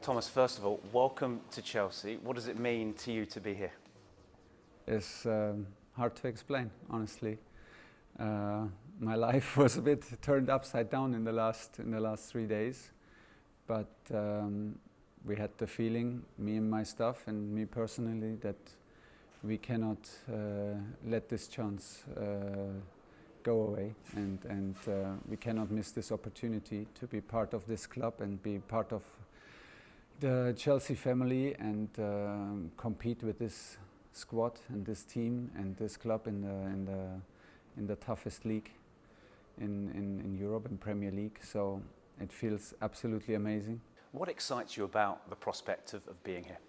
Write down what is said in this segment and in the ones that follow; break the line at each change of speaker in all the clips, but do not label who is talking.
Thomas, first of all, welcome to Chelsea. What does it mean to you to be here?
It's hard to explain, honestly. My life was a bit turned upside down in the last 3 days, but we had the feeling, me and my staff and me personally, that we cannot let this chance go away, and we cannot miss this opportunity to be part of this club and be part of the Chelsea family and compete with this squad and this team and this club in the toughest league in Europe, in Premier League. So it feels absolutely amazing.
What excites you about the prospect of being here?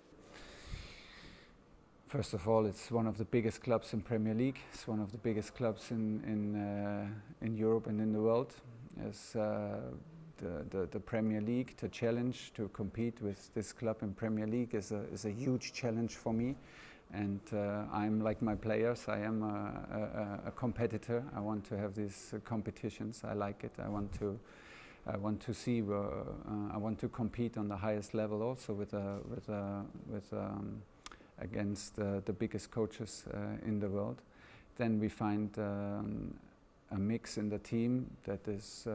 First of all, it's one of the biggest clubs in Premier League. It's one of the biggest clubs in Europe and in the world. It's the Premier League. To challenge to compete with this club in Premier League is a huge challenge for me. And I'm like my players. I am a competitor. I want to have these competitions. I like it. I want to see. I want to compete on the highest level, also against the biggest coaches in the world. Then we find a mix in the team that is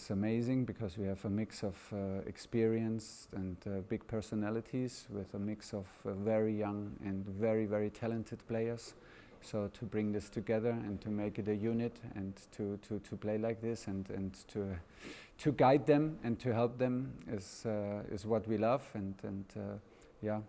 amazing, because we have a mix of experience and big personalities with a mix of very young and very, very talented players. So to bring this together and to make it a unit and to play like this and to guide them and to help them is what we love. Yeah,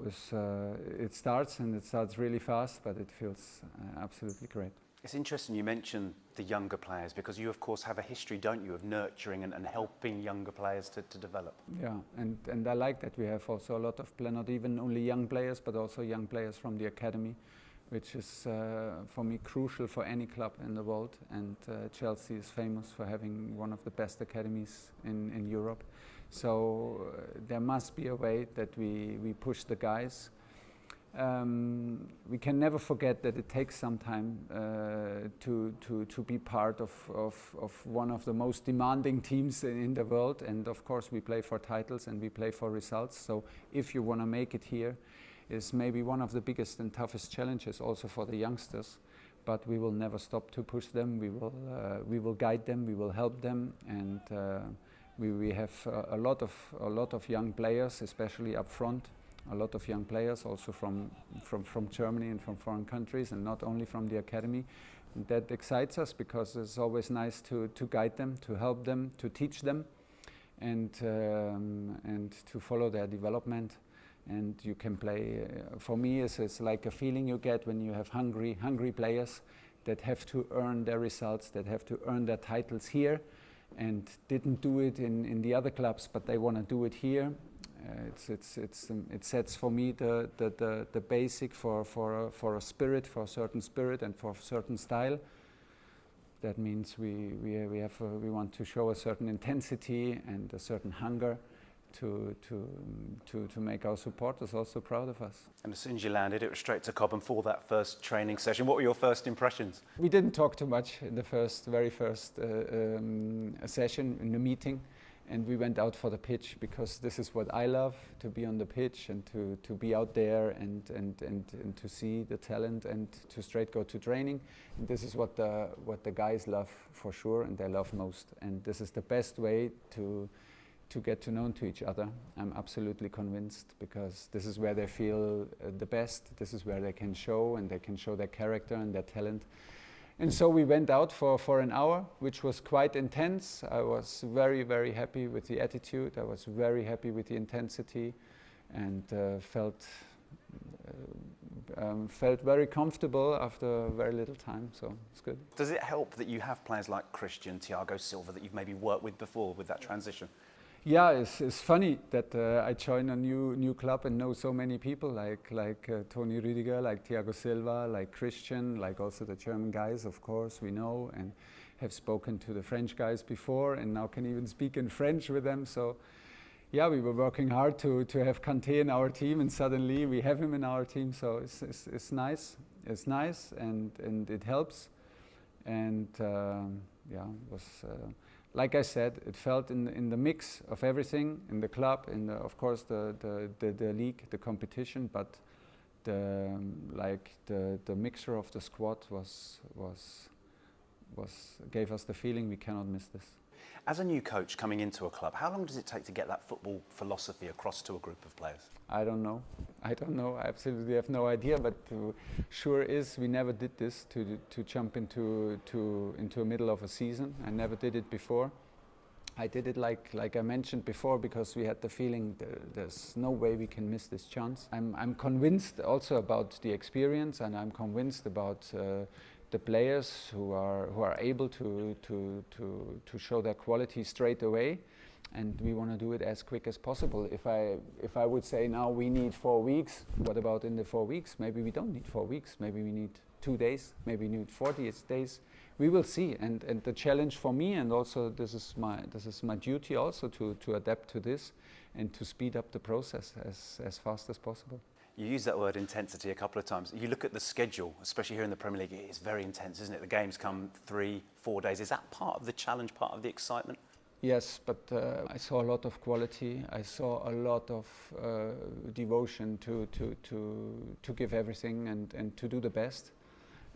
it starts really fast, but it feels absolutely great.
It's interesting you mention the younger players, because you of course have a history, don't you, of nurturing and helping younger players to develop.
Yeah, and I like that we have also a lot of not even only young players, but also young players from the academy, which is for me crucial for any club in the world. And Chelsea is famous for having one of the best academies in Europe. So there must be a way that we push the guys. We can never forget that it takes some time to be part of one of the most demanding teams in the world. And of course we play for titles and we play for results. So if you want to make it here, is maybe one of the biggest and toughest challenges also for the youngsters. But we will never stop to push them. We will guide them. We will help them. And we have a lot of young players, especially up front. A lot of young players also from Germany and from foreign countries, and not only from the academy. And that excites us, because it's always nice to guide them, to help them, to teach them, and to follow their development. And you can play. For me, it's like a feeling you get when you have hungry players that have to earn their results, that have to earn their titles here, and didn't do it in the other clubs, but they want to do it here. It sets for me the basic for a spirit, for a certain spirit and for a certain style. That means we want to show a certain intensity and a certain hunger to make our supporters also proud of us.
And as soon as you landed, it was straight to Cobham for that first training session. What were your first impressions?
We didn't talk too much in the very first session, in the meeting. And we went out for the pitch, because this is what I love, to be on the pitch and to be out there and to see the talent and to straight go to training. And this is what the guys love for sure, and they love most. And this is the best way to get to know each other. I'm absolutely convinced, because this is where they feel the best. This is where they can show, and they can show their character and their talent. And so we went out for an hour, which was quite intense. I was very, very happy with the attitude. I was very happy with the intensity, and felt very comfortable after very little time. So it's good.
Does it help that you have players like Christian, Thiago Silva, that you've maybe worked with before with that transition?
Yeah, it's funny that I join a new club and know so many people like Toni Rüdiger, like Thiago Silva, like Christian, like also the German guys, of course, we know, and have spoken to the French guys before, and now can even speak in French with them. So yeah, we were working hard to have Kanté in our team, and suddenly we have him in our team. So it's nice. It's nice, and it helps. and yeah, it was like I said, it felt in the mix of everything, in the club, in the, of course the league, the competition, but the the mixture of the squad gave us the feeling we cannot miss this.
As a new coach coming into a club, how long does it take to get that football philosophy across to a group of players?
I don't know. I don't know. I absolutely have no idea. But sure is we never did this to jump into a middle of a season. I never did it before. I did it like I mentioned before because we had the feeling there's no way we can miss this chance. I'm convinced also about the experience, and I'm convinced about the players who are able to show their quality straight away, and we want to do it as quick as possible. If I would say now we need 4 weeks, what about in the 4 weeks? Maybe we don't need 4 weeks. Maybe we need 2 days. Maybe we need 40 days. We will see. And the challenge for me, and also this is my duty also to adapt to this and to speed up the process as fast as possible.
You use that word intensity a couple of times. You look at the schedule, especially here in the Premier League, it's very intense, isn't it? The games come 3-4 days. Is that part of the challenge, part of the excitement?
Yes, but I saw a lot of quality. I saw a lot of devotion to give everything and to do the best.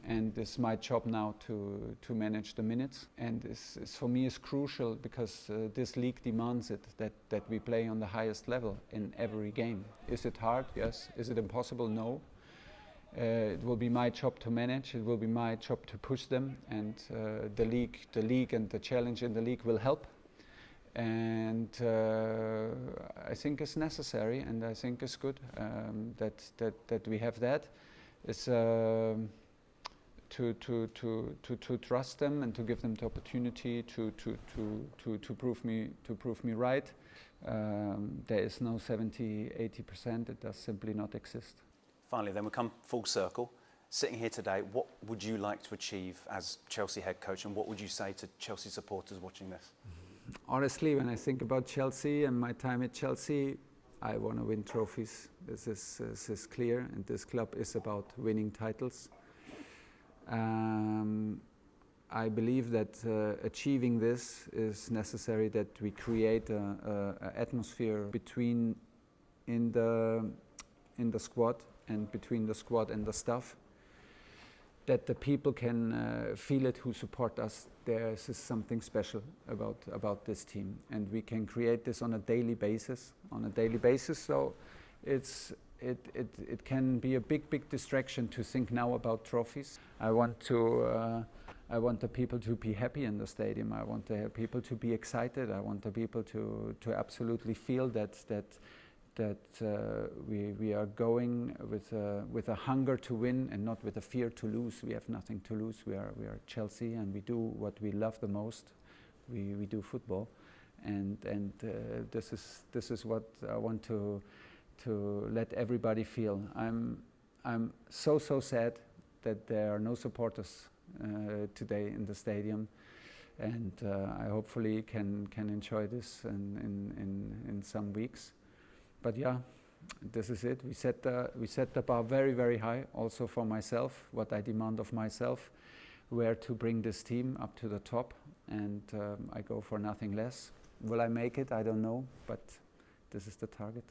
And it's my job now to manage the minutes. And it's for me is crucial because this league demands it, that we play on the highest level in every game. Is it hard? Yes. Is it impossible? No. It will be my job to manage. It will be my job to push them. And the league and the challenge in the league will help. And I think it's necessary, and I think it's good that we have that. It's to trust them and to give them the opportunity to prove me right. There is no 70-80%. It does simply not exist.
Finally, then we come full circle. Sitting here today, what would you like to achieve as Chelsea head coach, and what would you say to Chelsea supporters watching this?
Honestly, when I think about Chelsea and my time at Chelsea, I want to win trophies. This is clear, and this club is about winning titles. I believe that achieving this is necessary, that we create an atmosphere between in the squad and between the squad and the staff, that the people can feel it who support us. There is something special about this team, and we can create this on a daily basis. So it can be a big distraction to think now about trophies. I want the people to be happy in the stadium. I want the people to be excited. I want the people to absolutely feel that we are going with a hunger to win and not with a fear to lose. We have nothing to lose. We are Chelsea, and we do what we love the most. We do football, and this is what I want to let everybody feel. I'm so sad that there are no supporters today in the stadium, and I hopefully can enjoy this in some weeks. But yeah, this is it. We set the bar very high, also for myself. What I demand of myself, where to bring this team up to the top, and I go for nothing less. Will I make it? I don't know, but this is the target.